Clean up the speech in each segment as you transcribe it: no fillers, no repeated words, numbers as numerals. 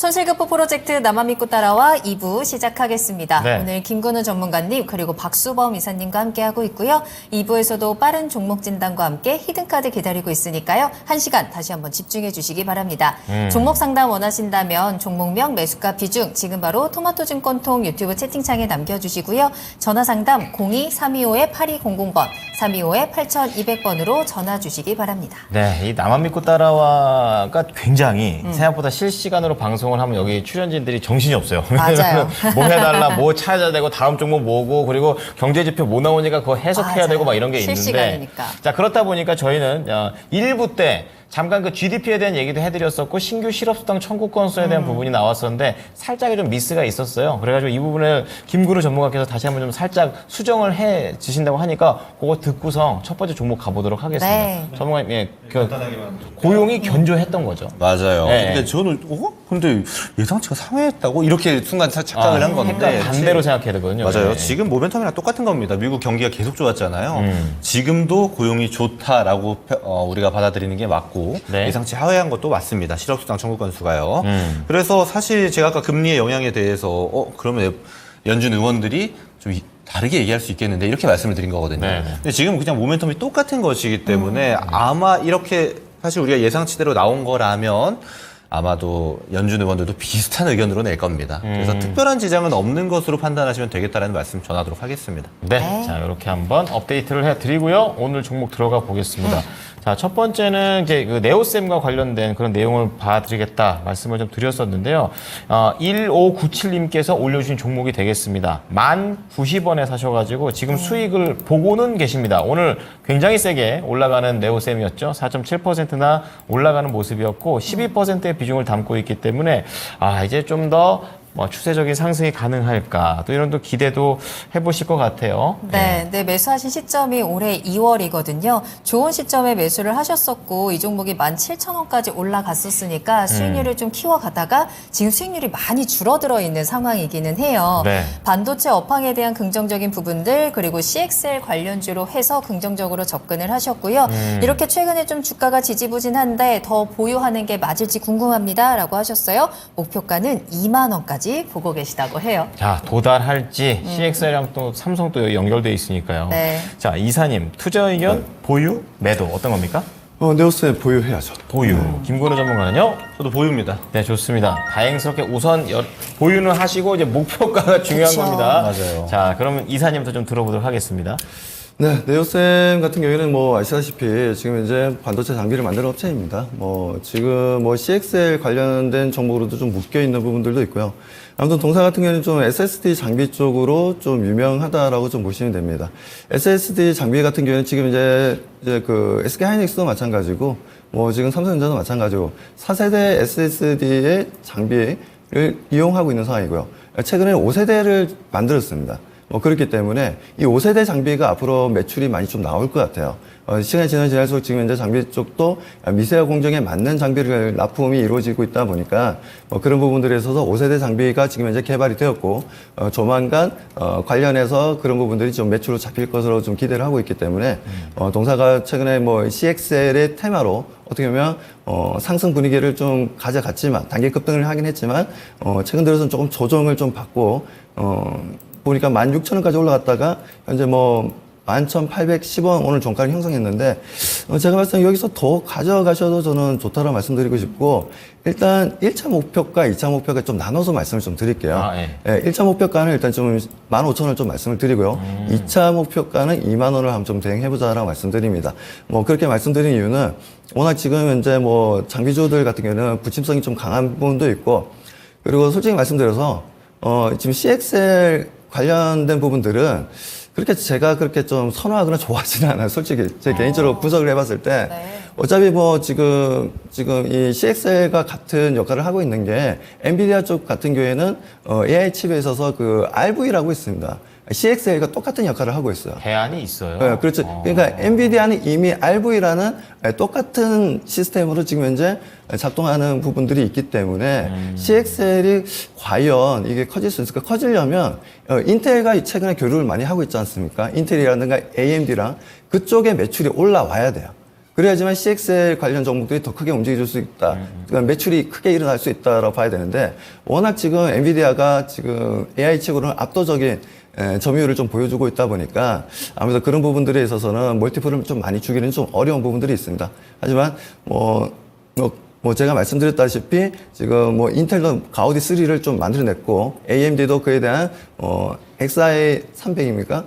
손실급부 프로젝트 나만 믿고 따라와 2부 시작하겠습니다. 네. 오늘 김근우 전문가님 그리고 박수범 이사님과 함께하고 있고요. 2부에서도 빠른 종목 진단과 함께 히든카드 기다리고 있으니까요. 1시간 다시 한번 집중해 주시기 바랍니다. 종목 상담 원하신다면 종목명, 매수가, 비중 지금 바로 토마토증권통 유튜브 채팅창에 남겨주시고요. 전화 상담 02-325-8200번, 325-8200번으로 전화 주시기 바랍니다. 네, 이 나만 믿고 따라와가 굉장히 생각보다 실시간으로 방송을 하면 여기 출연진들이 정신이 없어요. 맞아요. 뭐 해달라, 뭐 찾아야 되고, 다음 종목 뭐고, 그리고 경제지표 뭐 나오니까 그거 해석해야 맞아요. 되고 막 이런 게 실시간이니까. 있는데. 자, 그렇다 보니까 저희는 1부 때 잠깐 그 GDP에 대한 얘기도 해드렸었고 신규 실업수당 청구 건수에 대한 부분이 나왔었는데 살짝의 좀 미스가 있었어요. 그래가지고 이 부분을 김구루 전문가께서 다시 한번 좀 살짝 수정을 해 주신다고 하니까 그거 듣고서 첫 번째 종목 가보도록 하겠습니다. 네. 전문가님, 예, 고용이 견조했던 거죠. 맞아요. 네. 근데 저는 근데 예상치가 상회했다고 이렇게 순간 착각을 한 건데 그러니까 반대로 생각해야 되거든요. 맞아요. 네. 지금 모멘텀이랑 똑같은 겁니다. 미국 경기가 계속 좋았잖아요. 지금도 고용이 좋다라고 우리가 받아들이는 게 맞고 네. 예상치 하회한 것도 맞습니다. 실업수당 청구 건수가요. 그래서 사실 제가 아까 금리의 영향에 대해서 그러면 연준 의원들이 좀 다르게 얘기할 수 있겠는데 이렇게 말씀을 드린 거거든요. 네네. 근데 지금 그냥 모멘텀이 똑같은 것이기 때문에 아마 이렇게 사실 우리가 예상치대로 나온 거라면 아마도 연준 의원들도 비슷한 의견으로 낼 겁니다. 그래서 특별한 지장은 없는 것으로 판단하시면 되겠다라는 말씀 전하도록 하겠습니다. 네. 네. 자, 이렇게 한번 업데이트를 해드리고요. 오늘 종목 들어가 보겠습니다. 자, 첫 번째는 이제 그 네오셈과 관련된 그런 내용을 봐드리겠다 말씀을 좀 드렸었는데요. 1597님께서 올려주신 종목이 되겠습니다. 1090원에 사셔가지고 지금 수익을 보고는 계십니다. 오늘 굉장히 세게 올라가는 네오셈이었죠. 4.7%나 올라가는 모습이었고 12%의 비중을 담고 있기 때문에 이제 좀 더 추세적인 상승이 가능할까 또 이런 또 기대도 해보실 것 같아요. 네, 매수하신 시점이 올해 2월이거든요. 좋은 시점에 매수를 하셨었고 이 종목이 17,000원까지 올라갔었으니까 수익률을 좀 키워가다가 지금 수익률이 많이 줄어들어 있는 상황이기는 해요. 네. 반도체 업황에 대한 긍정적인 부분들 그리고 CXL 관련주로 해서 긍정적으로 접근을 하셨고요. 이렇게 최근에 좀 주가가 지지부진한데 더 보유하는 게 맞을지 궁금합니다라고 하셨어요. 목표가는 2만 원까지 보고 계시다고 해요. 자, 도달할지 CXL이랑 또 삼성 또 연결돼 있으니까요. 네. 자, 이사님 투자 의견 보유 매도 어떤 겁니까? 네오스에 보유해야죠. 보유. 김건우 전문가는요? 저도 보유입니다. 네, 좋습니다. 다행스럽게 우선 보유는 하시고 이제 목표가가 중요한 그쵸. 겁니다. 맞아요. 자, 그러면 이사님부터 좀 들어보도록 하겠습니다. 네, 네오셈 같은 경우에는 아시다시피 지금 이제 반도체 장비를 만드는 업체입니다. 지금 CXL 관련된 정보로도 좀 묶여 있는 부분들도 있고요. 아무튼 동사 같은 경우에는 좀 SSD 장비 쪽으로 좀 유명하다라고 좀 보시면 됩니다. SSD 장비 같은 경우에는 지금 이제 그 SK 하이닉스도 마찬가지고 지금 삼성전자도 마찬가지고 4세대 SSD의 장비를 이용하고 있는 상황이고요. 최근에 5세대를 만들었습니다. 그렇기 때문에 이 5세대 장비가 앞으로 매출이 많이 좀 나올 것 같아요. 시간이 지날수록 지금 현재 장비 쪽도 미세화 공정에 맞는 장비를 납품이 이루어지고 있다 보니까 그런 부분들에 있어서 5세대 장비가 지금 현재 개발이 되었고 조만간 관련해서 그런 부분들이 좀 매출로 잡힐 것으로 좀 기대를 하고 있기 때문에 동사가 최근에 CXL의 테마로 어떻게 보면 상승 분위기를 좀 가져갔지만 단기 급등을 하긴 했지만 최근 들어서는 조금 조정을 좀 받고 보니까 16,000원까지 올라갔다가 현재 11,810원 오늘 종가를 형성했는데 제가 봤을 때 여기서 더 가져가셔도 저는 좋다라고 말씀드리고 싶고 일단 1차 목표가, 2차 목표가 좀 나눠서 말씀을 좀 드릴게요. 네. 1차 목표가는 일단 좀 15,000원을 좀 말씀을 드리고요. 2차 목표가는 2만 원을 한번 좀 대응해보자라고 말씀드립니다. 그렇게 말씀드린 이유는 워낙 지금 현재 장비주들 같은 경우는 부침성이 좀 강한 부분도 있고 그리고 솔직히 말씀드려서 지금 CXL 관련된 부분들은 제가 그렇게 좀 선호하거나 좋아하지는 않아요. 솔직히 제 개인적으로 분석을 해봤을 때 어차피 지금 이 CXL과 같은 역할을 하고 있는 게 엔비디아 쪽 같은 경우에는 AI 칩에 있어서 그 RV라고 있습니다. CXL과 똑같은 역할을 하고 있어요. 대안이 있어요. 네, 그렇죠. 그러니까 엔비디아는 이미 RV라는 똑같은 시스템으로 지금 현재 작동하는 부분들이 있기 때문에 CXL이 과연 이게 커질 수 있을까? 커지려면 인텔과 최근에 교류를 많이 하고 있지 않습니까? 인텔이라든가 AMD랑 그쪽에 매출이 올라와야 돼요. 그래야지만 CXL 관련 종목들이 더 크게 움직여줄 수 있다. 그러니까 매출이 크게 일어날 수 있다라고 봐야 되는데 워낙 지금 엔비디아가 지금 AI 측으로는 압도적인 점유율을 좀 보여주고 있다 보니까 아무래도 그런 부분들에 있어서는 멀티플을 좀 많이 주기는 좀 어려운 부분들이 있습니다. 하지만 뭐 제가 말씀드렸다시피 지금 뭐 인텔도 가우디 3를 좀 만들어냈고 AMD도 그에 대한 XI 300입니까?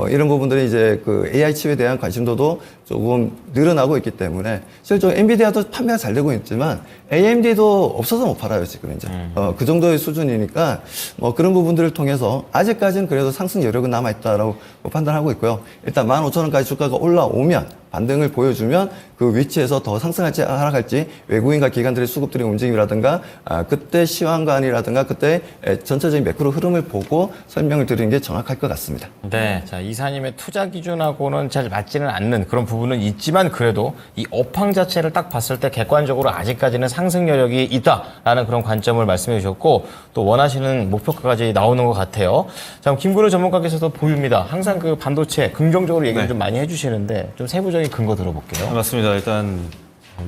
이런 부분들이 이제 그 AI 칩에 대한 관심도도 조금 늘어나고 있기 때문에 실제로 엔비디아도 판매가 잘 되고 있지만 AMD도 없어서 못 팔아요 지금 이제 그 정도의 수준이니까 뭐 그런 부분들을 통해서 아직까지는 그래도 상승 여력은 남아 있다라고 판단하고 있고요. 일단 15,000원까지 주가가 올라오면 반등을 보여주면 그 위치에서 더 상승할지 하락할지 외국인과 기관들의 수급들의 움직임이라든가 그때 시황관이라든가 그때 전체적인 매크로 흐름을 보고 설명을 드리는 게 정확할 것 같습니다. 네, 자 이사님의 투자 기준하고는 잘 맞지는 않는 그런 부분은 있지만 그래도 이 업황 자체를 딱 봤을 때 객관적으로 아직까지는 상승 여력이 있다라는 그런 관점을 말씀해 주셨고 또 원하시는 목표가까지 나오는 것 같아요. 자, 김근우 전문가께서도 보유입니다. 항상 그 반도체 긍정적으로 얘기를 좀 많이 해주시는데 좀 세부적인 근거 들어볼게요. 맞습니다. 일단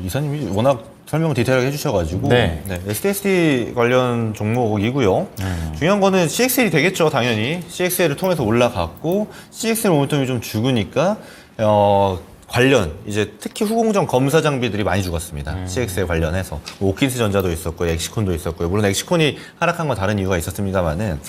이사님이 워낙 설명을 디테일하게 해주셔가지고 SDSD 관련 종목이고요. 중요한 거는 CXL이 되겠죠, 당연히. CXL을 통해서 올라갔고 CXL 모멘텀이 좀 죽으니까 관련 이제 특히 후공정 검사 장비들이 많이 죽었습니다. CXL 관련해서 오킨스 전자도 있었고요, 엑시콘도 있었고요. 물론 엑시콘이 하락한 건 다른 이유가 있었습니다만은.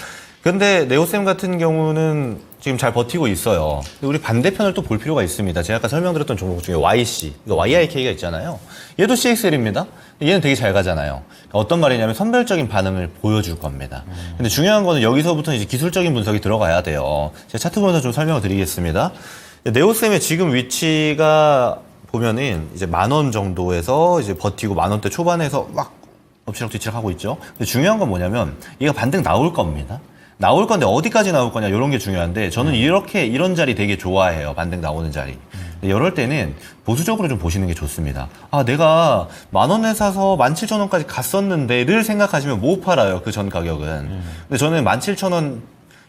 근데 네오셈 같은 경우는 지금 잘 버티고 있어요. 근데 우리 반대편을 또 볼 필요가 있습니다. 제가 아까 설명드렸던 종목 중에 YC, YIK가 있잖아요. 얘도 CXL입니다. 얘는 되게 잘 가잖아요. 그러니까 어떤 말이냐면 선별적인 반응을 보여줄 겁니다. 근데 중요한 거는 여기서부터 이제 기술적인 분석이 들어가야 돼요. 제가 차트 보면서 좀 설명을 드리겠습니다. 네오셈의 지금 위치가 보면은 이제 10,000원 정도에서 이제 버티고 10,000원대 초반에서 막 엎치락뒤치락 하고 있죠. 근데 중요한 건 뭐냐면 얘가 반등 나올 겁니다. 나올 건데 어디까지 나올 거냐 이런 게 중요한데 저는 이런 자리 되게 좋아해요. 반등 나오는 자리. 이럴 때는 보수적으로 좀 보시는 게 좋습니다. 아, 내가 10,000원에 사서 17,000원까지 갔었는데를 생각하시면 못 팔아요. 그 전 가격은. 근데 저는 17,000원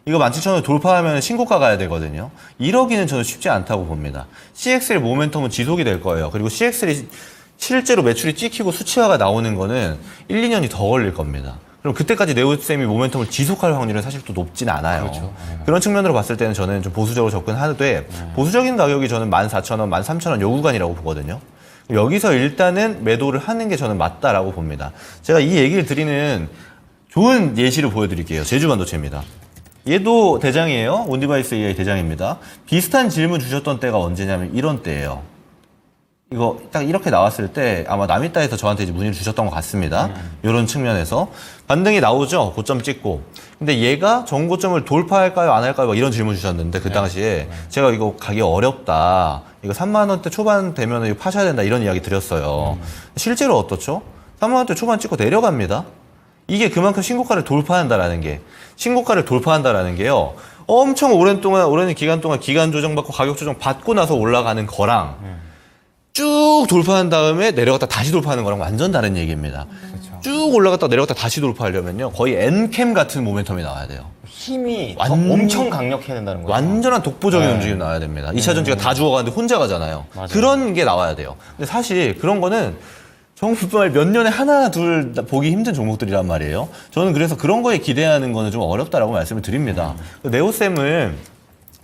이거 17,000원 돌파하면 신고가 가야 되거든요. 이러기는 저는 쉽지 않다고 봅니다. CXL 모멘텀은 지속이 될 거예요. 그리고 CXL이 실제로 매출이 찍히고 수치화가 나오는 거는 1, 2년이 더 걸릴 겁니다. 그럼 그때까지 네오셈이 모멘텀을 지속할 확률은 사실 또 높진 않아요. 그렇죠. 그런 측면으로 봤을 때는 저는 좀 보수적으로 접근하되 보수적인 가격이 저는 14,000원, 13,000원 요 구간이라고 보거든요. 여기서 일단은 매도를 하는 게 저는 맞다라고 봅니다. 제가 이 얘기를 드리는 좋은 예시를 보여드릴게요. 제주반도체입니다. 얘도 대장이에요. 온디바이스 AI 대장입니다. 비슷한 질문 주셨던 때가 언제냐면 이런 때예요. 이거 딱 이렇게 나왔을 때 아마 남이따에서 저한테 이제 문의를 주셨던 것 같습니다. 이런 측면에서 반등이 나오죠. 고점 찍고. 근데 얘가 전고점을 돌파할까요? 안 할까요? 막 이런 질문 주셨는데 그 당시에 제가 이거 가기 어렵다. 이거 3만 원대 초반 되면 이거 파셔야 된다. 이런 이야기 드렸어요. 실제로 어떻죠? 3만 원대 초반 찍고 내려갑니다. 이게 그만큼 신고가를 돌파한다라는 게요. 엄청 오랜 기간 동안 기간 조정 받고 가격 조정 받고 나서 올라가는 거랑 쭉 돌파한 다음에 내려갔다 다시 돌파하는 거랑 완전 다른 얘기입니다. 그렇죠. 쭉 올라갔다 내려갔다 다시 돌파하려면요. 거의 N캠 같은 모멘텀이 나와야 돼요. 힘이 엄청 강력해야 된다는 거죠. 완전한 독보적인 움직임이 나와야 됩니다. 2차 전지가 다 죽어가는데 혼자 가잖아요. 맞아요. 그런 게 나와야 돼요. 근데 사실 그런 거는 정말 몇 년에 하나 둘 보기 힘든 종목들이란 말이에요. 저는 그래서 그런 거에 기대하는 거는 좀 어렵다라고 말씀을 드립니다. 네오셈을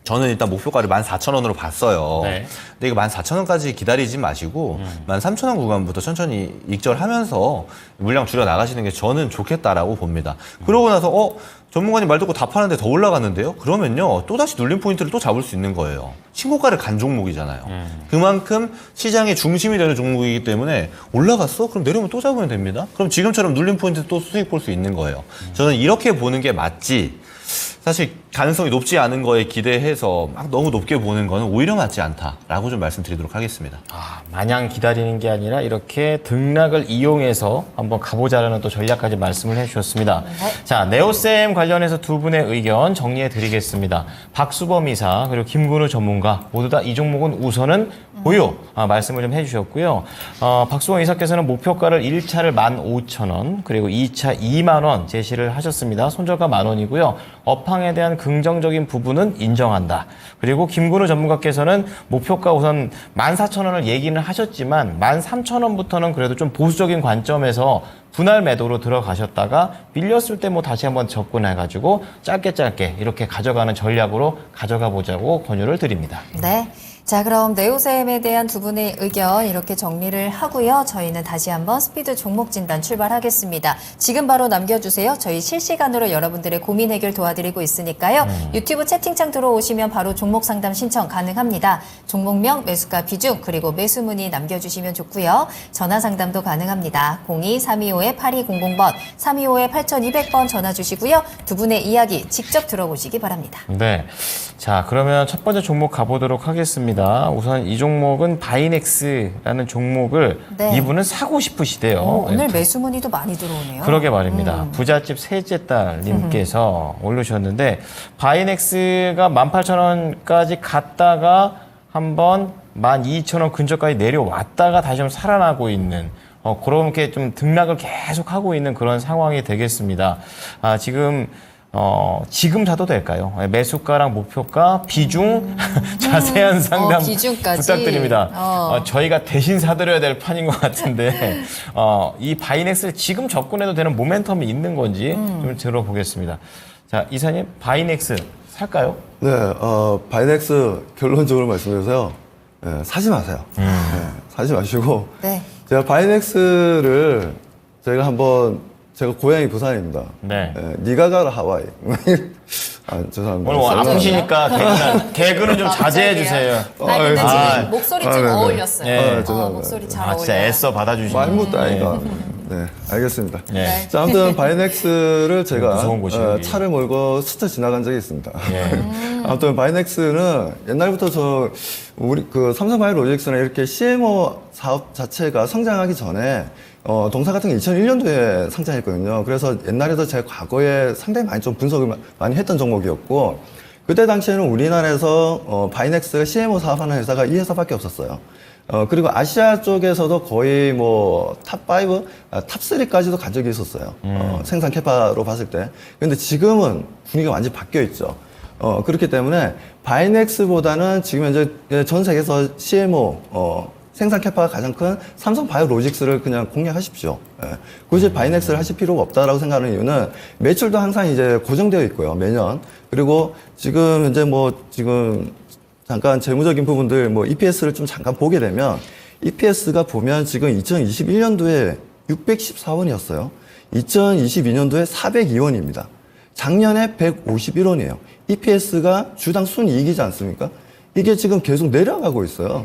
저는 일단 목표가를 14,000원으로 봤어요. 네. 근데 이거 14,000원까지 기다리지 마시고 13,000원 구간부터 천천히 익절하면서 물량 줄여 나가시는 게 저는 좋겠다라고 봅니다. 그러고 나서 전문가님 말 듣고 다 파는데 더 올라갔는데요? 그러면요 또다시 눌림 포인트를 또 잡을 수 있는 거예요. 신고가를 간 종목이잖아요. 그만큼 시장의 중심이 되는 종목이기 때문에 올라갔어? 그럼 내려오면 또 잡으면 됩니다. 그럼 지금처럼 눌림 포인트 또 수익 볼 수 있는 거예요. 저는 이렇게 보는 게 맞지. 사실 가능성이 높지 않은 거에 기대해서 막 너무 높게 보는 거는 오히려 맞지 않다라고 좀 말씀드리도록 하겠습니다. 마냥 기다리는 게 아니라 이렇게 등락을 이용해서 한번 가보자라는 또 전략까지 말씀을 해주셨습니다. 자, 네오셈 관련해서 두 분의 의견 정리해 드리겠습니다. 박수범 이사 그리고 김근우 전문가 모두 다 이 종목은 우선은 보유 말씀을 좀 해주셨고요. 박수범 이사께서는 목표가를 1차를 15,000원 그리고 2차 2만 원 제시를 하셨습니다. 손절가 10,000원이고요. 업황 업황에 대한 긍정적인 부분은 인정한다. 그리고 김근우 전문가께서는 목표가 우선 14,000원을 얘기는 하셨지만 13,000원부터는 그래도 좀 보수적인 관점에서 분할 매도로 들어가셨다가 밀렸을 때 뭐 다시 한번 접근해가지고 짧게 이렇게 가져가는 전략으로 가져가 보자고 권유를 드립니다. 네. 자, 그럼 네오셈에 대한 두 분의 의견 이렇게 정리를 하고요. 저희는 다시 한번 스피드 종목 진단 출발하겠습니다. 지금 바로 남겨주세요. 저희 실시간으로 여러분들의 고민 해결 도와드리고 있으니까요. 유튜브 채팅창 들어오시면 바로 종목 상담 신청 가능합니다. 종목명, 매수가 비중, 그리고 매수 문의 남겨주시면 좋고요. 전화 상담도 가능합니다. 02-325-8200번, 325-8200번 전화 주시고요. 두 분의 이야기 직접 들어보시기 바랍니다. 네. 자, 그러면 첫 번째 종목 가보도록 하겠습니다. 우선 이 종목은 바이넥스라는 종목을 네. 이분은 사고 싶으시대요. 오늘 매수 문의도 많이 들어오네요. 그러게 말입니다. 부잣집 셋째 딸님께서 올르셨는데 바이넥스가 18,000원까지 갔다가 한번 12,000원 근처까지 내려왔다가 다시 좀 살아나고 있는 그렇게 좀 등락을 계속 하고 있는 그런 상황이 되겠습니다. 지금 사도 될까요? 매수가랑 목표가, 비중, 자세한 상담 비중까지. 부탁드립니다. 저희가 대신 사드려야 될 판인 것 같은데 이 바이넥스를 지금 접근해도 되는 모멘텀이 있는 건지 좀 들어보겠습니다. 자, 이사님, 바이넥스 살까요? 네, 바이넥스 결론적으로 말씀드려서요. 사지 마세요. 사지 마시고. 네. 제가 바이넥스를 제가 고향이 부산입니다. 네. 니가 가라 하와이. 죄송합니다. 오늘 아프시니까 개그는 좀 자제해 주세요. 근데 아, 지금 목소리 좀 네네. 어울렸어요. 네. 죄송합니다. 목소리 잘 진짜 어울려요. 애써 받아주시네요. 많이 묻다니까. 네, 알겠습니다. 네. 자, 아무튼 바이넥스를 제가 무서운 곳이에요, 여기. 차를 몰고 스쳐 지나간 적이 있습니다. 예. 아무튼 바이넥스는 옛날부터 우리 삼성바이오로직스나 이렇게 CMO 사업 자체가 성장하기 전에 동사 같은 게 2001년도에 상장했거든요. 그래서 옛날에도 제가 과거에 상당히 많이 좀 분석을 많이 했던 종목이었고, 그때 당시에는 우리나라에서 바이넥스가 CMO 사업하는 회사가 이 회사밖에 없었어요. 그리고 아시아 쪽에서도 거의 탑5, 탑3까지도 간 적이 있었어요. 생산 캐파로 봤을 때. 근데 지금은 분위기가 완전히 바뀌어 있죠. 그렇기 때문에 바이넥스보다는 지금 현재 전 세계에서 CMO, 생산 캐파가 가장 큰 삼성 바이오로직스를 그냥 공략하십시오. 굳이 바이넥스를 하실 필요가 없다라고 생각하는 이유는 매출도 항상 이제 고정되어 있고요, 매년. 그리고 지금 현재 지금 잠깐 재무적인 부분들 EPS를 좀 잠깐 보게 되면 EPS가 보면 지금 2021년도에 614원이었어요. 2022년도에 402원입니다. 작년에 151원이에요. EPS가 주당 순이익이지 않습니까? 이게 지금 계속 내려가고 있어요.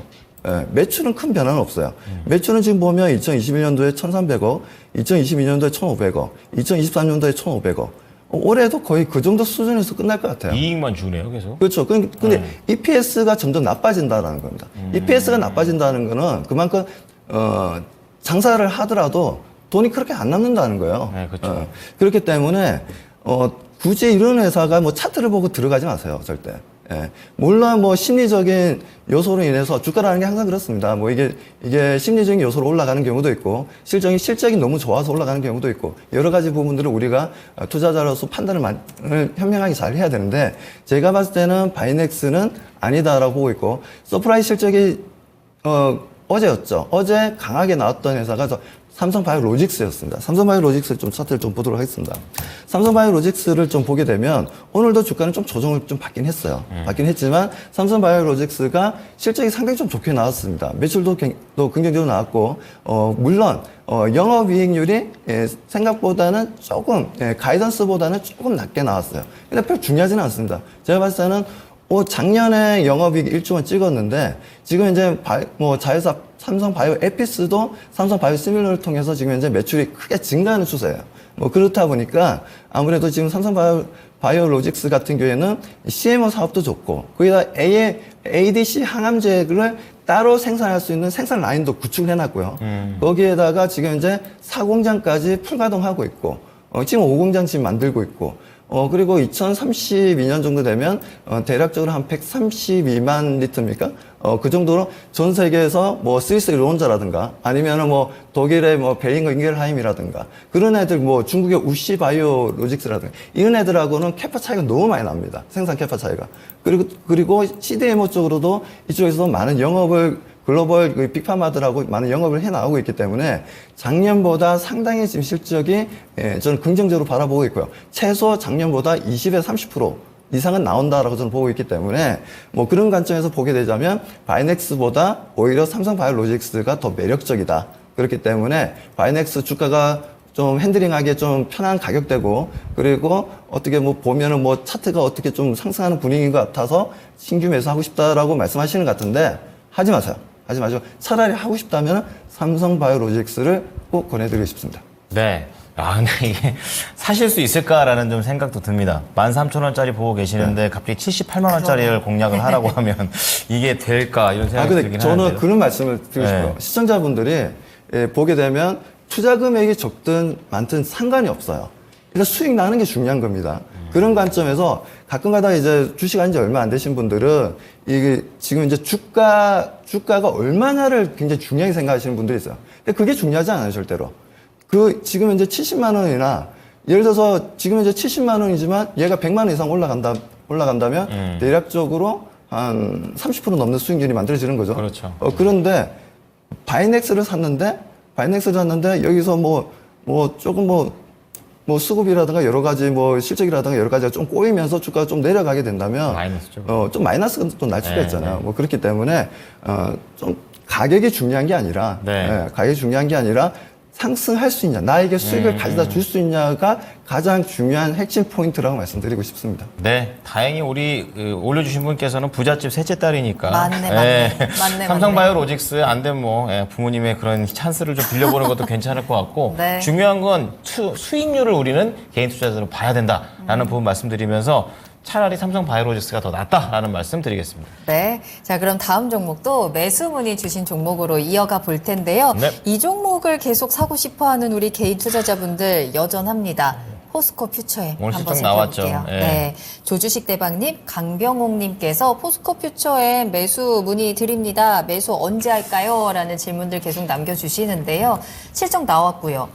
매출은 큰 변화는 없어요. 매출은 지금 보면 2021년도에 1,300억, 2022년도에 1,500억, 2023년도에 1,500억. 올해도 거의 그 정도 수준에서 끝날 것 같아요. 이익만 주네요, 계속. 그렇죠. 근데 EPS가 점점 나빠진다라는 겁니다. EPS가 나빠진다는 거는 그만큼 장사를 하더라도 돈이 그렇게 안 남는다는 거예요. 네, 그렇죠. 그렇기 때문에 굳이 이런 회사가 차트를 보고 들어가지 마세요, 절대. 물론 심리적인 요소로 인해서 주가라는 게 항상 그렇습니다. 이게 심리적인 요소로 올라가는 경우도 있고, 실적이 너무 좋아서 올라가는 경우도 있고, 여러 가지 부분들을 우리가 투자자로서 판단을 현명하게 잘 해야 되는데, 제가 봤을 때는 바이넥스는 아니다라고 보고 있고, 서프라이즈 실적이, 어제였죠. 어제 강하게 나왔던 회사가 삼성바이오로직스였습니다. 삼성바이오로직스 차트를 좀 보도록 하겠습니다. 삼성바이오로직스를 좀 보게 되면 오늘도 주가는 좀 조정을 좀 받긴 했어요. 받긴 했지만 삼성바이오로직스가 실적이 상당히 좀 좋게 나왔습니다. 매출도 긍정적으로 나왔고, 물론 영업이익률이 생각보다는 조금 가이던스보다는 조금 낮게 나왔어요. 근데 별 중요하지는 않습니다. 제가 봤을 때는 작년에 영업이익 1조 원 찍었는데, 지금 이제 자회사 삼성바이오 에피스도 삼성바이오 시밀러를 통해서 지금 현재 매출이 크게 증가하는 추세예요. 그렇다 보니까 아무래도 지금 삼성바이오로직스 같은 경우에는 CMO 사업도 좋고, 거기다 ADC 항암제를 따로 생산할 수 있는 생산 라인도 구축을 해놨고요. 거기에다가 지금 현재 4공장까지 풀가동하고 있고, 지금 5공장 지금 만들고 있고, 그리고 2032년 정도 되면 대략적으로 한 132만 리터입니까? 그 정도로 전 세계에서 뭐 스위스 론자라든가 아니면은 뭐 독일의 뭐 베링거 잉겔하임이라든가 그런 애들 뭐 중국의 우시 바이오 로직스라든가 이런 애들하고는 캐파 차이가 너무 많이 납니다. 생산 캐파 차이가. 그리고 CDMO 쪽으로도 이쪽에서 많은 영업을 글로벌 그 빅파마들하고 많은 영업을 해 나가고 있기 때문에 작년보다 상당히 지금 실적이 저는 긍정적으로 바라보고 있고요. 최소 작년보다 20에서 30% 이상은 나온다라고 저는 보고 있기 때문에 뭐 그런 관점에서 보게 되자면 바이넥스보다 오히려 삼성바이오로직스가 더 매력적이다. 그렇기 때문에 바이넥스 주가가 좀 핸들링하기에 좀 편한 가격대고 그리고 어떻게 뭐 보면은 뭐 차트가 어떻게 좀 상승하는 분위기인 것 같아서 신규 매수하고 싶다라고 말씀하시는 것 같은데 하지 마세요. 하지 마시고 차라리 하고 싶다면 삼성바이오로직스를 꼭 권해드리고 싶습니다. 네. 아, 근데 이게 사실 수 있을까라는 좀 생각도 듭니다. 13,000원짜리 보고 계시는데 갑자기 78만 원짜리를 공략을 하라고 하면 이게 될까 이런 생각이 근데 들긴 저는 하는데요. 그런 말씀을 드리고 싶어요. 네. 시청자분들이 보게 되면 투자 금액이 적든 많든 상관이 없어요. 일단 수익 나는 게 중요한 겁니다. 그런 관점에서 가끔 가다가 이제 주식한 지 얼마 안 되신 분들은 이게 지금 이제 주가가 얼마냐를 굉장히 중요하게 생각하시는 분들이 있어요. 근데 그게 중요하지 않아요, 절대로. 지금 이제 70만 원이나 예를 들어서 지금 이제 70만 원이지만 얘가 100만 원 이상 올라간다면 대략적으로 한 30% 넘는 수익률이 만들어지는 거죠. 그렇죠. 그런데 바이넥스를 샀는데 여기서 조금 수급이라든가 여러 가지 뭐 실적이라든가 여러 가지가 좀 꼬이면서 주가가 좀 내려가게 된다면 마이너스죠. 좀 마이너스가 또 날 수가 네, 있잖아요. 네. 뭐 그렇기 때문에 좀 가격이 중요한 게 아니라 네. 가격이 중요한 게 아니라 상승할 수 있냐, 나에게 수익을 가져다 줄 수 있냐가 가장 중요한 핵심 포인트라고 말씀드리고 싶습니다. 네, 다행히 우리 올려주신 분께서는 부잣집 셋째 딸이니까. 맞네. 삼성바이오로직스 안 되면 뭐 부모님의 그런 찬스를 좀 빌려보는 것도 괜찮을 것 같고 네. 중요한 건 수익률을 우리는 개인 투자자로 봐야 된다라는 부분 말씀드리면서 차라리 삼성바이오로직스가 더 낫다라는 말씀 드리겠습니다. 네. 자, 그럼 다음 종목도 매수 문의 주신 종목으로 이어가 볼 텐데요. 네. 이 종목을 계속 사고 싶어 하는 우리 개인 투자자분들 여전합니다. 포스코 퓨처에 오늘 한번 실적 나왔죠. 살펴볼게요. 예. 네. 조주식 대박님, 강병옥님께서 포스코 퓨처에 매수 문의 드립니다. 매수 언제 할까요? 라는 질문들 계속 남겨주시는데요. 실적 나왔고요.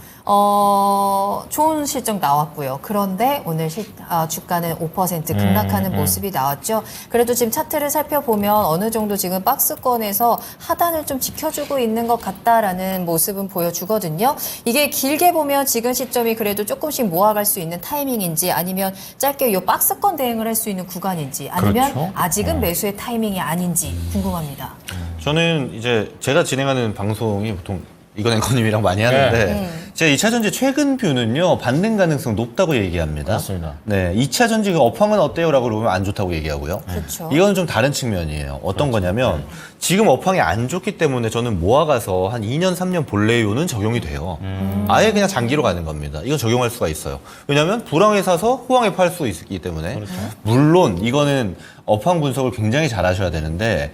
좋은 실적 나왔고요. 그런데 오늘 주가는 5% 급락하는 모습이 나왔죠. 그래도 지금 차트를 살펴보면 어느 정도 지금 박스권에서 하단을 좀 지켜주고 있는 것 같다라는 모습은 보여주거든요. 이게 길게 보면 지금 시점이 그래도 조금씩 모아갈 수 있는 타이밍인지 아니면 짧게 이 박스권 대응을 할 수 있는 구간인지 아니면 그렇죠. 아직은 매수의 타이밍이 아닌지 궁금합니다. 저는 이제 제가 진행하는 방송이 보통 이건 앵커님이랑 많이 하는데 제 2차전지 최근 뷰는요 반등 가능성 높다고 얘기합니다. 맞습니다. 네, 2차전지가 업황은 어때요라고 물으면 안 좋다고 얘기하고요. 그렇죠. 이건 좀 다른 측면이에요. 어떤 거냐면 지금 업황이 안 좋기 때문에 저는 모아가서 한 2년 3년 볼래요는 적용이 돼요. 아예 그냥 장기로 가는 겁니다. 이건 적용할 수가 있어요. 왜냐하면 불황에 사서 호황에 팔 수 있기 때문에 물론 이거는 업황 분석을 굉장히 잘 하셔야 되는데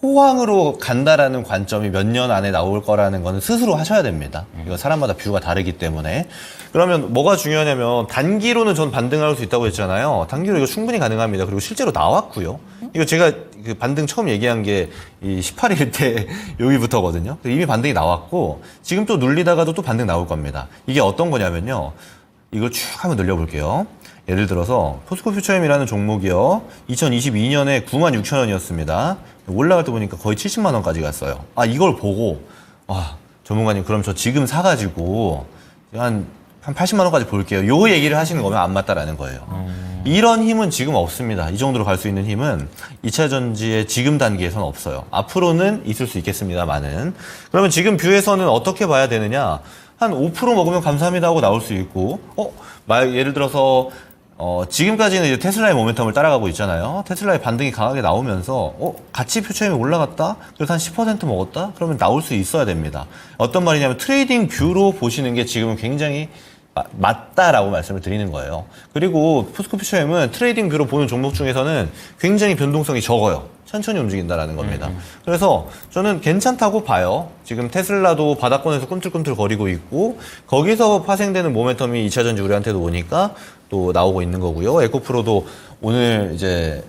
호황으로 간다라는 관점이 몇 년 안에 나올 거라는 거는 스스로 하셔야 됩니다. 이거 사람마다 뷰가 다르기 때문에. 그러면 뭐가 중요하냐면 단기로는 전 반등할 수 있다고 했잖아요. 단기로 이거 충분히 가능합니다. 그리고 실제로 나왔고요. 이거 제가 그 반등 처음 얘기한 게 이 18일 때 여기부터거든요. 이미 반등이 나왔고 지금 또 눌리다가도 또 반등 나올 겁니다. 이게 어떤 거냐면요. 이걸 쭉 한번 늘려볼게요. 예를 들어서 포스코 퓨처엠이라는 종목이요. 2022년에 96,000원이었습니다. 올라갈 때 보니까 거의 70만 원까지 갔어요. 이걸 보고 전문가님 그럼 저 지금 사가지고 한 80만 원까지 볼게요. 요 얘기를 하시는 거면 안 맞다라는 거예요. 이런 힘은 지금 없습니다. 이 정도로 갈 수 있는 힘은 2차 전지의 지금 단계에서는 없어요. 앞으로는 있을 수 있겠습니다만은. 그러면 지금 뷰에서는 어떻게 봐야 되느냐? 한 5% 먹으면 감사합니다 하고 나올 수 있고, 예를 들어서 지금까지는 이제 테슬라의 모멘텀을 따라가고 있잖아요. 테슬라의 반등이 강하게 나오면서 같이 퓨처엠이 올라갔다? 그래서 한 10% 먹었다? 그러면 나올 수 있어야 됩니다. 어떤 말이냐면 트레이딩 뷰로 보시는 게 지금은 굉장히 맞다라고 말씀을 드리는 거예요. 그리고 포스코 퓨처엠은 트레이딩 뷰로 보는 종목 중에서는 굉장히 변동성이 적어요. 천천히 움직인다라는 겁니다. 그래서 저는 괜찮다고 봐요. 지금 테슬라도 바닥권에서 꿈틀꿈틀 거리고 있고 거기서 파생되는 모멘텀이 2차전지 우리한테도 오니까 또 나오고 있는 거고요. 에코프로도 오늘 이제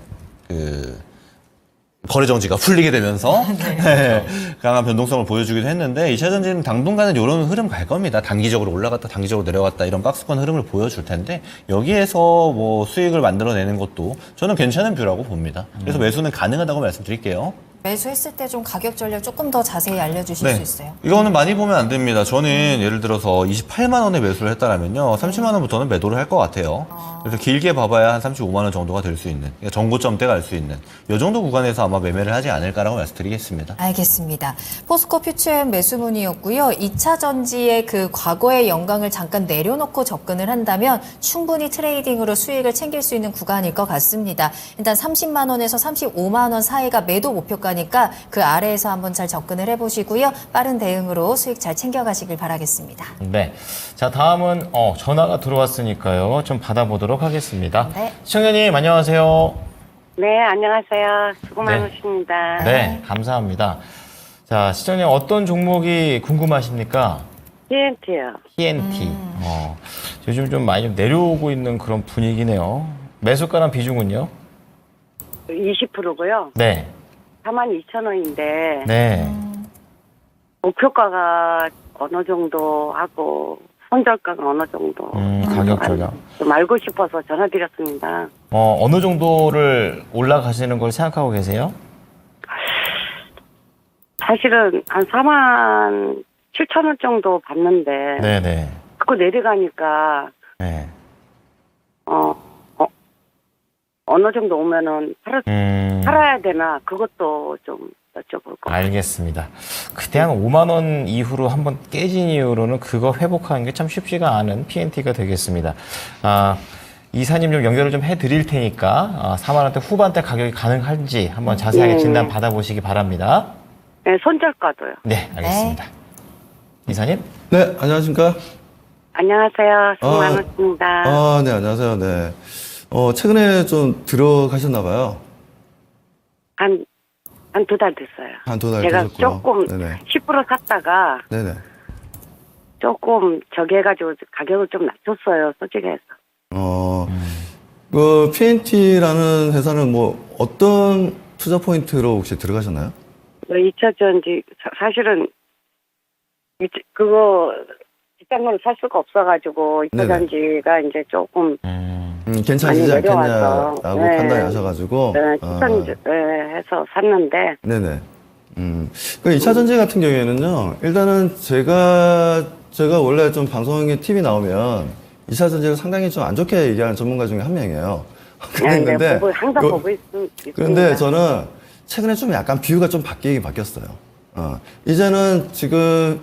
거래 정지가 풀리게 되면서 네, 강한 변동성을 보여주기도 했는데 2차 전지는 당분간은 이런 흐름 갈 겁니다. 단기적으로 올라갔다 단기적으로 내려갔다 이런 박스권 흐름을 보여줄 텐데 여기에서 뭐 수익을 만들어내는 것도 저는 괜찮은 뷰라고 봅니다. 그래서 매수는 가능하다고 말씀드릴게요. 매수했을 때 좀 가격 전략 조금 더 자세히 알려주실 수 있어요? 이거는 많이 보면 안 됩니다. 저는 예를 들어서 28만 원에 매수를 했다라면요. 30만 원부터는 매도를 할 것 같아요. 그래서 길게 봐봐야 한 35만 원 정도가 될 수 있는, 그러니까 정고점대가 갈 수 있는 이 정도 구간에서 아마 매매를 하지 않을까라고 말씀드리겠습니다. 알겠습니다. 포스코 퓨처엠 매수문이었고요. 2차 전지의 그 과거의 영광을 잠깐 내려놓고 접근을 한다면 충분히 트레이딩으로 수익을 챙길 수 있는 구간일 것 같습니다. 일단 30만 원에서 35만 원 사이가 매도 목표가니까 그 아래에서 한번 잘 접근을 해보시고요. 빠른 대응으로 수익 잘 챙겨가시길 바라겠습니다. 네. 자, 다음은 전화가 들어왔으니까요. 좀 받아보도록 하겠습니다. 네. 시청자님 안녕하세요. 네, 안녕하세요. 수고 네. 많으십니다. 네, 감사합니다. 자, 시청자님 어떤 종목이 궁금하십니까? TNT요. TNT. 요즘 좀 많이 좀 내려오고 있는 그런 분위기네요. 매수가랑 비중은요? 20%고요. 네. 42,000원인데 네. 목표가가 어느 정도 하고 손절가가 어느 정도 가격 전략. 좀 알고 싶어서 전화드렸습니다. 어느 정도를 올라가시는 걸 생각하고 계세요? 사실은 한 47,000원 정도 받는데 네네. 그거 내려가니까 네. 어느 정도 오면은 팔아야 되나 그것도 좀 여쭤볼 거. 알겠습니다. 그때 한 5만 원 이후로 한번 깨진 이후로는 그거 회복하는 게 참 쉽지가 않은 PNT가 되겠습니다. 이사님 좀 연결을 좀 해드릴 테니까 4만 원대 후반대 가격이 가능한지 한번 자세하게 진단 받아보시기 바랍니다. 네, 손절가도요. 네, 알겠습니다. 이사님? 네, 안녕하십니까? 안녕하세요. 수고 많으십니다. 네, 안녕하세요. 네. 최근에 좀 들어가셨나봐요. 한 두 달 됐어요. 한 두 달 제가 되셨고요. 조금 네네. 10% 샀다가 네네. 조금 저기 해가지고 가격을 좀 낮췄어요. 솔직히 해서. 그 PNT라는 회사는 뭐 어떤 투자 포인트로 혹시 들어가셨나요? 2차 전지 사실은 그거 비싼 걸 살 수가 없어가지고 2차 네네. 전지가 이제 조금 괜찮으시지 많이 내려와서. 않겠냐라고 네. 판단이 하셔가지고. 추천해서 샀는데 네네. 그 2차 전지 같은 경우에는요, 일단은 제가 원래 좀 방송에 TV 나오면 2차 전지를 상당히 좀 안 좋게 얘기하는 전문가 중에 한 명이에요. 그랬는데, 항상 보고 있습니다. 그런데 저는 최근에 좀 약간 뷰가 좀 바뀌었어요. 이제는 지금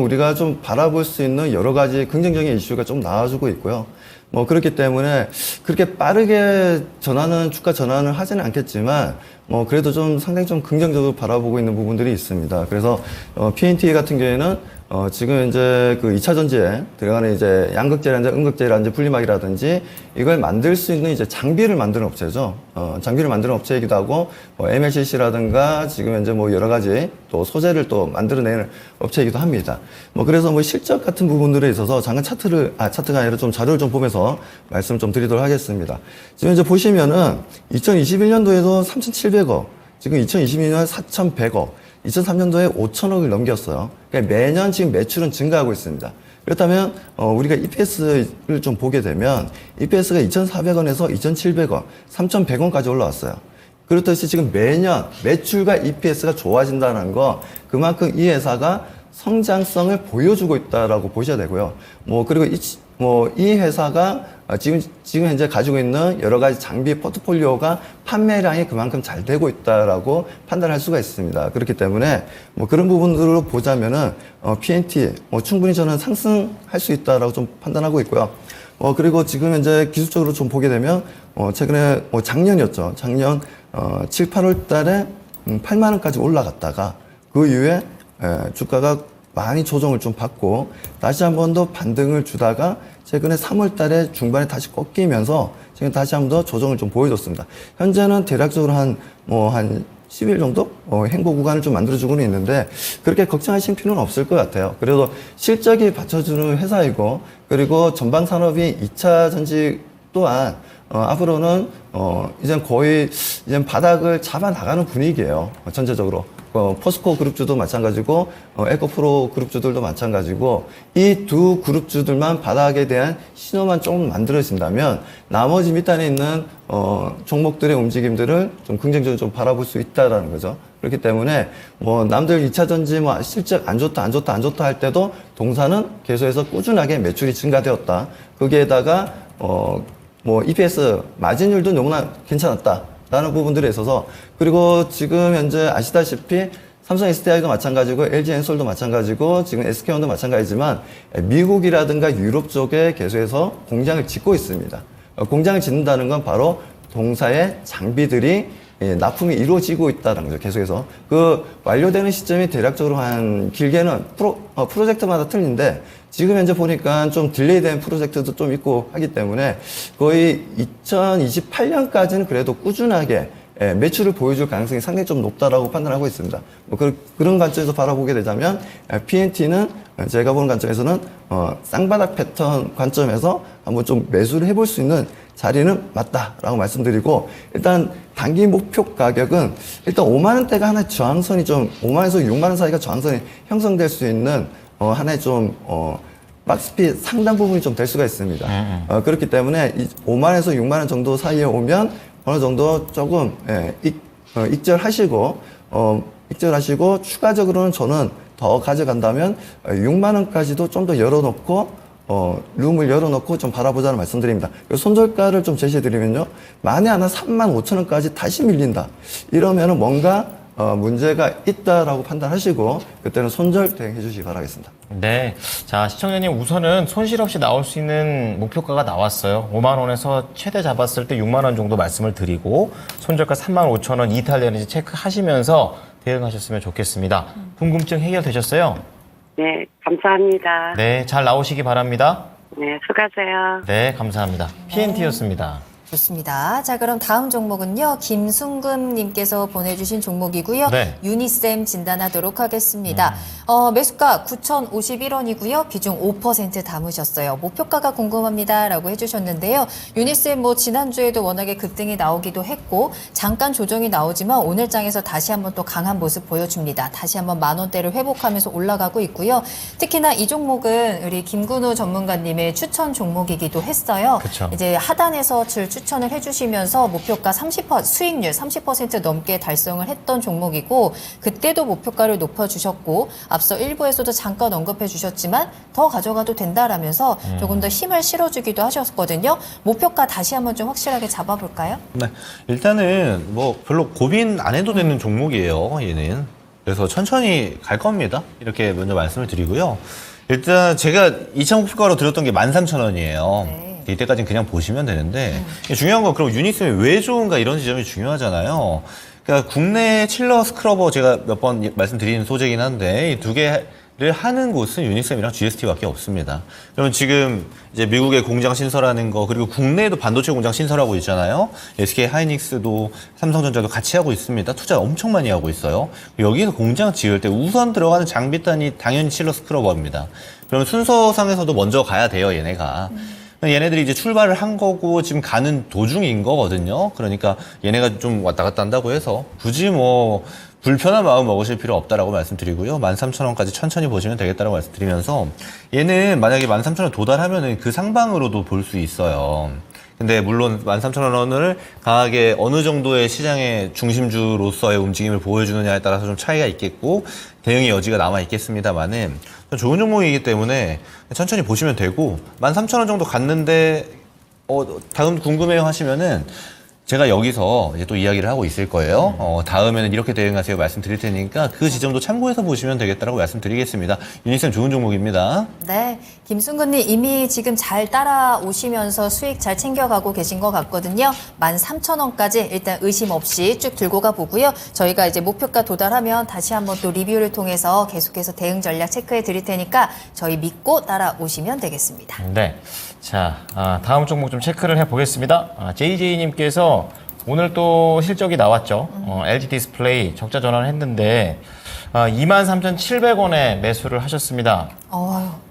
우리가 좀 바라볼 수 있는 여러 가지 긍정적인 이슈가 좀 나와주고 있고요. 뭐 그렇기 때문에 그렇게 빠르게 주가 전환을 하지는 않겠지만 뭐 그래도 좀 상당히 좀 긍정적으로 바라보고 있는 부분들이 있습니다. 그래서 PNT 같은 경우에는 지금 이제 그 2차 전지에 들어가는 이제 양극재라든지 음극재라든지 분리막이라든지 이걸 만들 수 있는 이제 장비를 만드는 업체죠. 장비를 만드는 업체이기도 하고 MLCC라든가 지금 현재 뭐 여러 가지 또 소재를 또 만들어내는 업체이기도 합니다. 뭐 그래서 뭐 실적 같은 부분들에 있어서 잠깐 차트가 아니라 좀 자료를 좀 보면서 말씀을 좀 드리도록 하겠습니다. 지금 이제 보시면은 2021년도에도 3,700억, 지금 2022년에 4,100억, 2003년도에 5천억을 넘겼어요. 그러니까 매년 지금 매출은 증가하고 있습니다. 그렇다면 우리가 EPS를 좀 보게 되면 EPS가 2,400원에서 2,700원, 3,100원까지 올라왔어요. 그렇듯이 지금 매년 매출과 EPS가 좋아진다는 거 그만큼 이 회사가 성장성을 보여주고 있다라고 보셔야 되고요. 뭐 그리고 이 회사가 지금 현재 가지고 있는 여러 가지 장비 포트폴리오가 판매량이 그만큼 잘 되고 있다라고 판단할 수가 있습니다. 그렇기 때문에 뭐 그런 부분들로 보자면은 PNT 충분히 저는 상승할 수 있다라고 좀 판단하고 있고요. 그리고 지금 현재 기술적으로 좀 보게 되면 최근에 작년이었죠. 작년 7, 8월 달에 8만 원까지 올라갔다가 그 이후에 주가가 많이 조정을 좀 받고 다시 한 번 더 반등을 주다가 최근에 3월 달에 중반에 다시 꺾이면서 지금 다시 한 번 더 조정을 좀 보여줬습니다. 현재는 대략적으로 한 10일 정도 행보 구간을 좀 만들어주고는 있는데 그렇게 걱정하실 필요는 없을 것 같아요. 그래도 실적이 받쳐주는 회사이고 그리고 전방 산업이 2차 전지 또한 앞으로는 이제 거의 이제 바닥을 잡아 나가는 분위기예요. 전체적으로. 포스코 그룹주도 마찬가지고 에코프로 그룹주들도 마찬가지고 이 두 그룹주들만 바닥에 대한 신호만 조금 만들어진다면 나머지 밑단에 있는 종목들의 움직임들을 좀 긍정적으로 좀 바라볼 수 있다라는 거죠. 그렇기 때문에 뭐 남들 2차 전지 뭐 실적 안 좋다 할 때도 동사는 계속해서 꾸준하게 매출이 증가되었다. 거기에다가 뭐 EPS 마진율도 너무나 괜찮았다라는 부분들에 있어서 그리고 지금 현재 아시다시피 삼성 SDI도 마찬가지고 LG 엔솔도 마찬가지고 지금 SK온도 마찬가지지만 미국이라든가 유럽 쪽에 계속해서 공장을 짓고 있습니다. 공장을 짓는다는 건 바로 동사의 장비들이 납품이 이루어지고 있다는 거죠. 계속해서 그 완료되는 시점이 대략적으로 한 길게는 프로젝트마다 틀린데 지금 현재 보니까 좀 딜레이된 프로젝트도 좀 있고 하기 때문에 거의 2028년까지는 그래도 꾸준하게 매출을 보여줄 가능성이 상당히 좀 높다라고 판단하고 있습니다. 뭐 그런 관점에서 바라보게 되자면 PNT는 제가 보는 관점에서는 쌍바닥 패턴 관점에서 한번 좀 매수를 해볼 수 있는 자리는 맞다라고 말씀드리고 일단 단기 목표 가격은 일단 5만 원대가 하나의 저항선이 좀 5만 원에서 6만 원 사이가 저항선이 형성될 수 있는 하나의 좀 박스핏 상당 부분이 좀 될 수가 있습니다. 그렇기 때문에 5만 원에서 6만 원 정도 사이에 오면 어느 정도 조금 익절하시고 추가적으로는 저는 더 가져간다면 6만 원까지도 좀 더 열어놓고 룸을 열어놓고 좀 바라보자는 말씀드립니다. 손절가를 좀 제시해드리면요. 만에 하나 3만 5천 원까지 다시 밀린다. 이러면은 뭔가 문제가 있다라고 판단하시고 그때는 손절 대응해 주시기 바라겠습니다. 네. 자, 시청자님 우선은 손실 없이 나올 수 있는 목표가가 나왔어요. 5만 원에서 최대 잡았을 때 6만 원 정도 말씀을 드리고 손절가 3만 5천 원 이탈되는지 체크하시면서 대응하셨으면 좋겠습니다. 궁금증 해결되셨어요? 네, 감사합니다. 네, 잘 나오시기 바랍니다. 네, 수고하세요. 네, 감사합니다. PNT였습니다. 좋습니다. 자, 그럼 다음 종목은요. 김순금님께서 보내주신 종목이고요. 네. 유니셈 진단하도록 하겠습니다. 매수가 9,051원이고요. 비중 5% 담으셨어요. 목표가가 궁금합니다라고 해주셨는데요. 유니셈 뭐 지난주에도 워낙에 급등이 나오기도 했고 잠깐 조정이 나오지만 오늘 장에서 다시 한번 또 강한 모습 보여줍니다. 다시 한번 만 원대를 회복하면서 올라가고 있고요. 특히나 이 종목은 우리 김근우 전문가님의 추천 종목이기도 했어요. 그쵸. 이제 하단에서 추천을 해주시면서 목표가 30% 수익률 30% 넘게 달성을 했던 종목이고 그때도 목표가를 높여주셨고 앞서 일부에서도 잠깐 언급해 주셨지만 더 가져가도 된다라면서 조금 더 힘을 실어주기도 하셨거든요. 목표가 다시 한번 좀 확실하게 잡아볼까요? 네. 일단은 뭐 별로 고민 안 해도 되는 종목이에요, 얘는. 그래서 천천히 갈 겁니다. 이렇게 먼저 말씀을 드리고요. 일단 제가 2차 목표가로 드렸던 게 13,000원이에요. 네. 이때까지는 그냥 보시면 되는데 중요한 건 그럼 유니셈이 왜 좋은가 이런 지점이 중요하잖아요. 그러니까 국내 칠러 스크러버 제가 몇 번 말씀드린 소재긴 한데 이 두 개를 하는 곳은 유니셈이랑 GST밖에 없습니다. 그러면 지금 이제 미국에 공장 신설하는 거 그리고 국내에도 반도체 공장 신설하고 있잖아요. SK 하이닉스도 삼성전자도 같이 하고 있습니다. 투자 엄청 많이 하고 있어요. 여기서 공장 지을 때 우선 들어가는 장비단이 당연히 칠러 스크러버입니다. 그러면 순서상에서도 먼저 가야 돼요, 얘네가. 얘네들이 이제 출발을 한 거고 지금 가는 도중인 거거든요. 그러니까 얘네가 좀 왔다 갔다 한다고 해서 굳이 뭐 불편한 마음 먹으실 필요 없다라고 말씀드리고요. 13,000원까지 천천히 보시면 되겠다라고 말씀드리면서 얘는 만약에 13,000원 도달하면은 그 상방으로도 볼 수 있어요. 근데 물론 13,000원을 강하게 어느 정도의 시장의 중심주로서의 움직임을 보여주느냐에 따라서 좀 차이가 있겠고 대응의 여지가 남아 있겠습니다만은 좋은 종목이기 때문에 천천히 보시면 되고 13,000원 정도 갔는데 다음 궁금해요 하시면은 제가 여기서 이제 또 이야기를 하고 있을 거예요. 다음에는 이렇게 대응하세요 말씀드릴 테니까 그 지점도 참고해서 보시면 되겠다라고 말씀드리겠습니다. 유니셈 좋은 종목입니다. 네, 김순근님 이미 지금 잘 따라오시면서 수익 잘 챙겨가고 계신 것 같거든요. 13,000원까지 일단 의심 없이 쭉 들고 가보고요. 저희가 이제 목표가 도달하면 다시 한번 또 리뷰를 통해서 계속해서 대응 전략 체크해 드릴 테니까 저희 믿고 따라오시면 되겠습니다. 네. 자, 다음 종목 좀 체크를 해보겠습니다. JJ님께서 오늘 또 실적이 나왔죠. LG 디스플레이 적자 전환을 했는데 23,700원에 매수를 하셨습니다.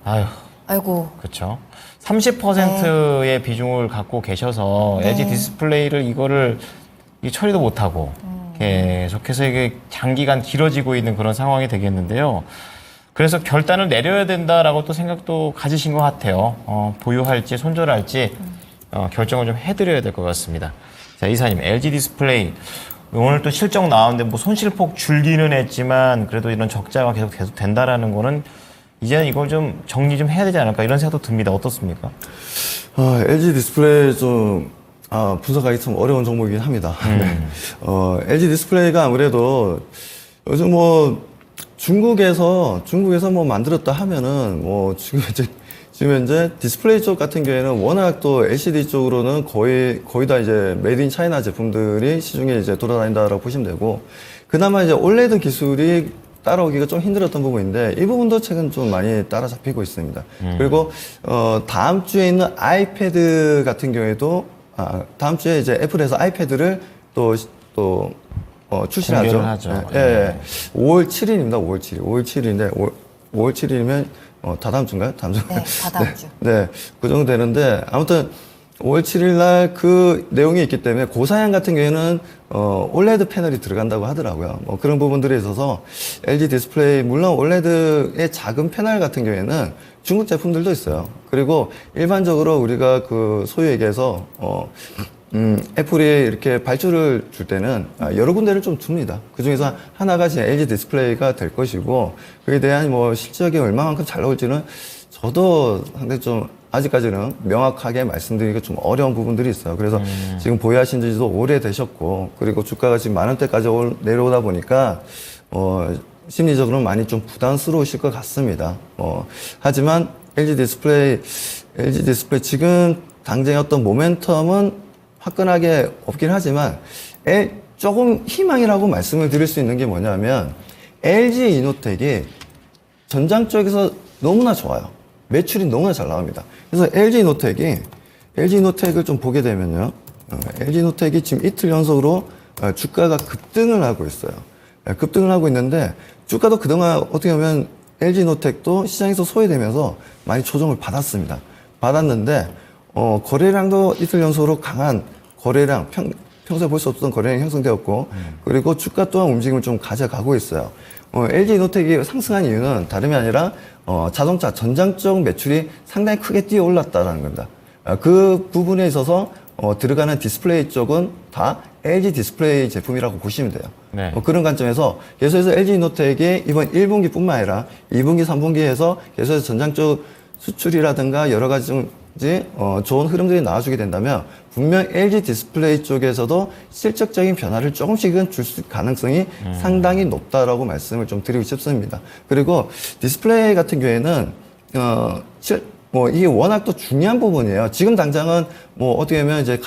아유, 아이고. 그렇죠. 30%의 비중을 갖고 계셔서 LG 디스플레이를 이거를 처리도 못하고 계속해서 이게 장기간 길어지고 있는 그런 상황이 되겠는데요. 그래서 결단을 내려야 된다라고 또 생각도 가지신 것 같아요. 보유할지 손절할지 결정을 좀 해드려야 될 것 같습니다. 자, 이사님, LG 디스플레이 오늘 또 실적 나왔는데 뭐 손실폭 줄기는 했지만 그래도 이런 적자가 계속 된다라는 거는 이제는 이걸 좀 정리 좀 해야 되지 않을까 이런 생각도 듭니다. 어떻습니까? LG 디스플레이 좀 분석하기 참 어려운 종목이긴 합니다. LG 디스플레이가 아무래도 요즘 뭐 중국에서 뭐 만들었다 하면은 뭐 지금 현재 디스플레이 쪽 같은 경우에는 워낙 또 LCD 쪽으로는 거의 다 이제 메이드 인 차이나 제품들이 시중에 이제 돌아다닌다라고 보시면 되고, 그나마 이제 올레드 기술이 따라오기가 좀 힘들었던 부분인데 이 부분도 최근 좀 많이 따라잡히고 있습니다. 그리고 다음 주에 있는 아이패드 같은 경우에도 다음 주에 이제 애플에서 아이패드를 또 출시를 공개를 하죠. 하죠. 예. 5월 7일입니다. 5월 7일. 5월 7일인데 5월 7일이면 다다음 주인가요? 다음 주. 네, 다다음 주. 네. 그 정도 되는데 아무튼 5월 7일 날 그 내용이 있기 때문에 고사양 같은 경우에는 올레드 패널이 들어간다고 하더라고요. 뭐 그런 부분들에 있어서 LG 디스플레이 물론 올레드의 작은 패널 같은 경우에는 중국 제품들도 있어요. 그리고 일반적으로 우리가 그 소위 얘기해서 애플이 이렇게 발주를 줄 때는 여러 군데를 좀 줍니다. 그 중에서 하나가 이제 LG 디스플레이가 될 것이고, 그에 대한 뭐 실적이 얼마만큼 잘 나올지는 저도 상당히 좀 아직까지는 명확하게 말씀드리기가 좀 어려운 부분들이 있어요. 그래서 지금 보유하신 지도 오래되셨고, 그리고 주가가 지금 10,000원대까지 내려오다 보니까 심리적으로 많이 좀 부담스러우실 것 같습니다. 하지만 LG 디스플레이 지금 당장의 어떤 모멘텀은 화끈하게 없긴 하지만 조금 희망이라고 말씀을 드릴 수 있는 게 뭐냐면 LG 이노텍이 전장 쪽에서 너무나 좋아요. 매출이 너무나 잘 나옵니다. 그래서 LG 이노텍을 좀 보게 되면요. LG 이노텍이 지금 이틀 연속으로 주가가 급등을 하고 있어요. 급등을 하고 있는데 주가도 그동안 어떻게 보면 LG 이노텍도 시장에서 소외되면서 많이 조정을 받았는데 거래량도 이틀 연속으로 강한 거래량, 평소에 볼 수 없었던 거래량이 형성되었고, 그리고 주가 또한 움직임을 좀 가져가고 있어요. LG 이노텍이 상승한 이유는 다름이 아니라 자동차 전장 쪽 매출이 상당히 크게 뛰어 올랐다는 겁니다. 그 부분에 있어서 들어가는 디스플레이 쪽은 다 LG 디스플레이 제품이라고 보시면 돼요. 네. 그런 관점에서 계속해서 LG 이노텍이 이번 1분기뿐만 아니라 2분기, 3분기에서 계속해서 전장 쪽 수출이라든가 여러 가지 좀 좋은 흐름들이 나와주게 된다면 분명 LG 디스플레이 쪽에서도 실적적인 변화를 조금씩은 줄 가능성이 상당히 높다라고 말씀을 좀 드리고 싶습니다. 그리고 디스플레이 같은 경우에는 이게 워낙 또 중요한 부분이에요. 지금 당장은 뭐 어떻게 보면 이제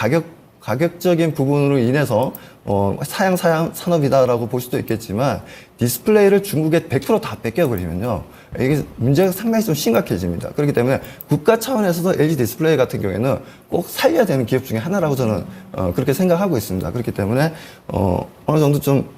가격적인 부분으로 인해서 사양 산업이다라고 볼 수도 있겠지만 디스플레이를 중국에 100% 다 뺏겨버리면요, 이게 문제가 상당히 좀 심각해집니다. 그렇기 때문에 국가 차원에서도 LG 디스플레이 같은 경우에는 꼭 살려야 되는 기업 중에 하나라고 저는 그렇게 생각하고 있습니다. 그렇기 때문에 어느 정도 좀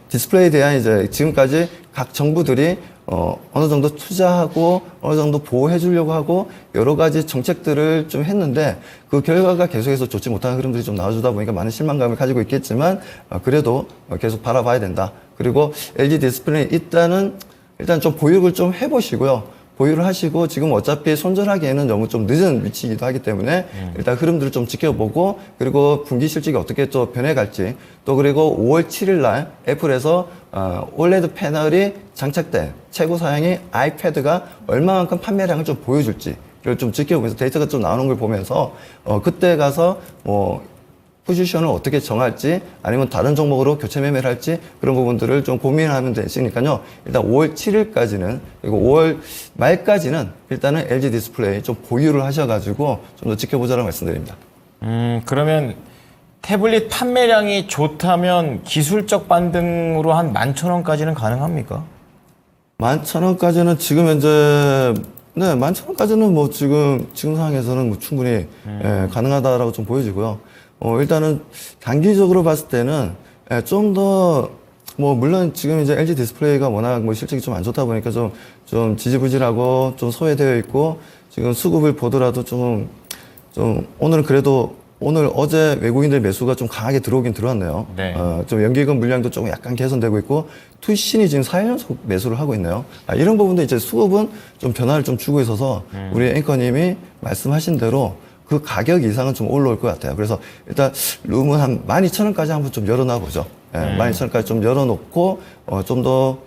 디스플레이에 대한 이제 지금까지 각 정부들이 어느 정도 투자하고 어느 정도 보호해 주려고 하고 여러 가지 정책들을 좀 했는데 그 결과가 계속해서 좋지 못한 흐름들이 좀 나와주다 보니까 많은 실망감을 가지고 있겠지만 그래도 계속 바라봐야 된다. 그리고 LG 디스플레이 일단 좀 보유를 좀 해보시고요. 보유를 하시고 지금 어차피 손절하기에는 너무 좀 늦은 위치이기도 하기 때문에 일단 흐름들을 좀 지켜보고, 그리고 분기 실적이 어떻게 또 변해갈지, 또 그리고 5월 7일 날 애플에서 올레드 패널이 장착된 최고 사양의 아이패드가 얼마만큼 판매량을 좀 보여줄지를 좀 지켜보면서 데이터가 좀 나오는 걸 보면서 그때 가서 포지션을 어떻게 정할지 아니면 다른 종목으로 교체 매매를 할지 그런 부분들을 좀 고민하면 되시니까요. 일단 5월 7일까지는 그리고 5월 말까지는 일단은 LG 디스플레이 좀 보유를 하셔가지고 좀 더 지켜보자라고 말씀드립니다. 그러면 태블릿 판매량이 좋다면 기술적 반등으로 한 11,000원까지는 가능합니까? 11,000원까지는 지금 현재 11,000원까지는 뭐 지금 상황에서는 뭐 충분히 가능하다라고 좀 보여지고요. 일단은 단기적으로 봤을 때는 좀 더 뭐 물론 지금 이제 LG 디스플레이가 워낙 뭐 실적이 좀 안 좋다 보니까 좀 지지부진하고 좀 소외되어 있고 지금 수급을 보더라도 좀 오늘은 그래도 어제 외국인들 매수가 좀 강하게 들어오긴 들어왔네요. 네. 좀 연기금 물량도 조금 약간 개선되고 있고 투신이 지금 4일 연속 매수를 하고 있네요. 이런 부분도 이제 수급은 좀 변화를 좀 주고 있어서 우리 앵커님이 말씀하신 대로 그 가격 이상은 좀 올라올 것 같아요. 그래서 일단 룸은 한 12,000원까지 한번 좀 열어놔 보죠. 12,000원까지 좀 열어놓고 좀 더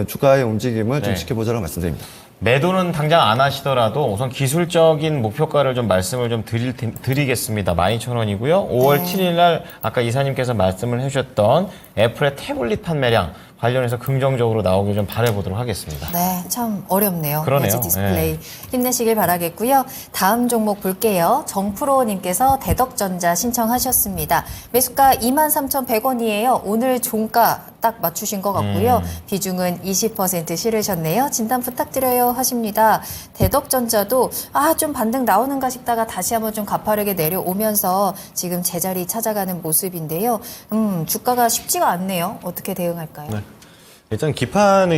주가의 움직임을 좀 네. 지켜보자고 말씀드립니다. 매도는 당장 안 하시더라도 우선 기술적인 목표가를 좀 말씀을 좀 드리겠습니다. 12,000원이고요. 5월 7일 날 아까 이사님께서 말씀을 해주셨던 애플의 태블릿 판매량 관련해서 긍정적으로 나오길 좀 바라보도록 하겠습니다. 네, 참 어렵네요. 그러네요. LG 디스플레이 네. 힘내시길 바라겠고요. 다음 종목 볼게요. 정프로님께서 대덕전자 신청하셨습니다. 매수가 23,100원이에요. 오늘 종가 딱 맞추신 것 같고요. 비중은 20% 실으셨네요. 진단 부탁드려요 하십니다. 대덕전자도 좀 반등 나오는가 싶다가 다시 한번 좀 가파르게 내려오면서 지금 제자리 찾아가는 모습인데요. 주가가 쉽지가 않네요. 어떻게 대응할까요? 네. 일단 기판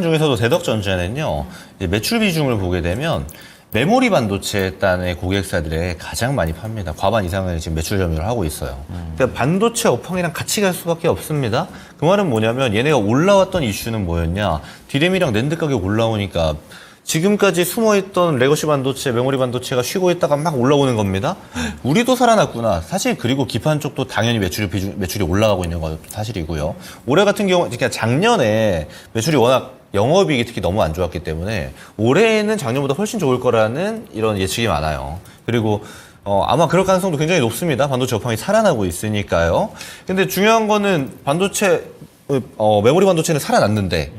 중에서도 대덕전자는요, 이제 매출 비중을 보게 되면 메모리 반도체 단의 고객사들에 가장 많이 팝니다. 과반 이상을 지금 매출 점유를 하고 있어요. 그러니까 반도체 업황이랑 같이 갈 수밖에 없습니다. 그 말은 뭐냐면 얘네가 올라왔던 이슈는 뭐였냐? 디램이랑 낸드 가격 올라오니까 지금까지 숨어있던 레거시 반도체, 메모리 반도체가 쉬고 있다가 막 올라오는 겁니다. 우리도 살아났구나. 사실 그리고 기판 쪽도 당연히 매출이 올라가고 있는 건 사실이고요. 올해 같은 경우, 그러니까 작년에 매출이 워낙 영업이익이 특히 너무 안 좋았기 때문에 올해는 작년보다 훨씬 좋을 거라는 이런 예측이 많아요. 그리고 아마 그럴 가능성도 굉장히 높습니다. 반도체 업황이 살아나고 있으니까요. 근데 중요한 거는 메모리 반도체는 살아났는데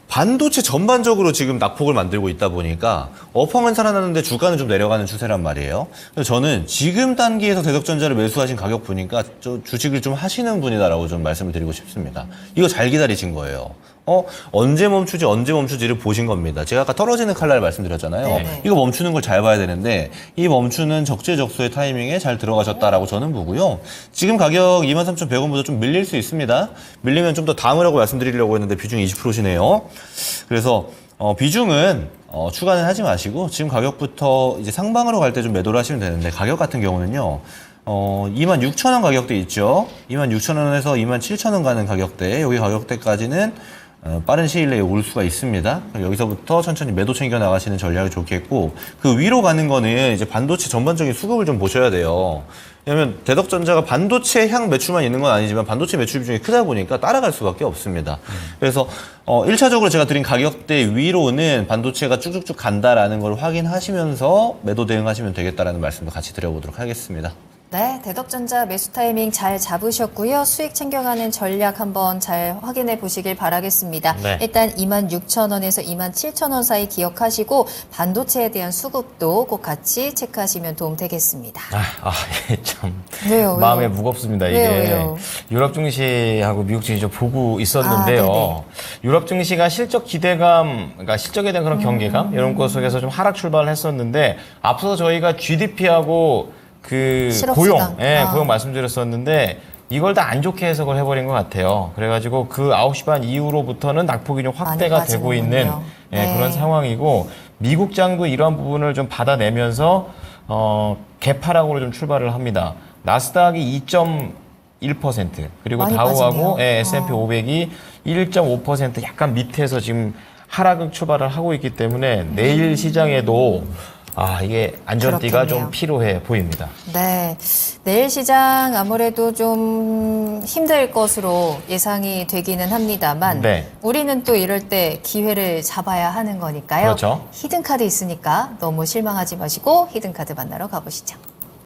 반도체 전반적으로 지금 낙폭을 만들고 있다 보니까 업황은 살아나는데 주가는 좀 내려가는 추세란 말이에요. 그래서 저는 지금 단계에서 대덕전자를 매수하신 가격 보니까 주식을 좀 하시는 분이다라고 좀 말씀을 드리고 싶습니다. 이거 잘 기다리신 거예요. 언제 멈추지를 보신 겁니다. 제가 아까 떨어지는 칼날 말씀드렸잖아요. 네네. 이거 멈추는 걸 잘 봐야 되는데 이 멈추는 적재적소의 타이밍에 잘 들어가셨다라고 저는 보고요. 지금 가격 23,100원보다 좀 밀릴 수 있습니다. 밀리면 좀 더 담으라고 말씀드리려고 했는데 비중이 20%시네요. 그래서 비중은 추가는 하지 마시고 지금 가격부터 이제 상방으로 갈 때 좀 매도를 하시면 되는데 가격 같은 경우는요. 26,000원 가격대 있죠. 26,000원에서 27,000원 가는 가격대, 여기 가격대까지는 빠른 시일 내에 올 수가 있습니다. 여기서부터 천천히 매도 챙겨 나가시는 전략이 좋겠고, 그 위로 가는 거는 이제 반도체 전반적인 수급을 좀 보셔야 돼요. 왜냐면 대덕전자가 반도체 향 매출만 있는 건 아니지만 반도체 매출 비중이 크다 보니까 따라갈 수밖에 없습니다. 그래서 1차적으로 제가 드린 가격대 위로는 반도체가 쭉쭉쭉 간다라는 걸 확인하시면서 매도 대응하시면 되겠다라는 말씀도 같이 드려보도록 하겠습니다. 네, 대덕전자 매수 타이밍 잘 잡으셨고요. 수익 챙겨가는 전략 한번 잘 확인해 보시길 바라겠습니다. 네. 일단 26,000원에서 27,000원 사이 기억하시고 반도체에 대한 수급도 꼭 같이 체크하시면 도움 되겠습니다. 이게 참 왜요? 마음에 무겁습니다. 이게 왜요? 유럽 증시하고 미국 증시 좀 보고 있었는데요. 네네. 유럽 증시가 실적 기대감, 그러니까 실적에 대한 그런 경계감 이런 것 속에서 좀 하락 출발을 했었는데 앞서 저희가 GDP하고 그 실업수당. 고용 말씀드렸었는데 이걸 다 안 좋게 해석을 해버린 것 같아요. 그래가지고 그 9시 반 이후로부터는 낙폭이 좀 확대가 많이 되고 있는 빠지는군요. 네. 그런 상황이고 미국장도 이러한 부분을 좀 받아내면서 개파락으로 좀 출발을 합니다. 나스닥이 2.1% 그리고 많이 다우하고 빠지네요. S&P 500이 1.5% 약간 밑에서 지금 하락을 출발을 하고 있기 때문에 내일 시장에도 이게 안전띠가 그렇겠네요. 좀 필요해 보입니다. 네, 내일 시장 아무래도 좀 힘들 것으로 예상이 되기는 합니다만 네. 우리는 또 이럴 때 기회를 잡아야 하는 거니까요. 그렇죠. 히든카드 있으니까 너무 실망하지 마시고 히든카드 만나러 가보시죠.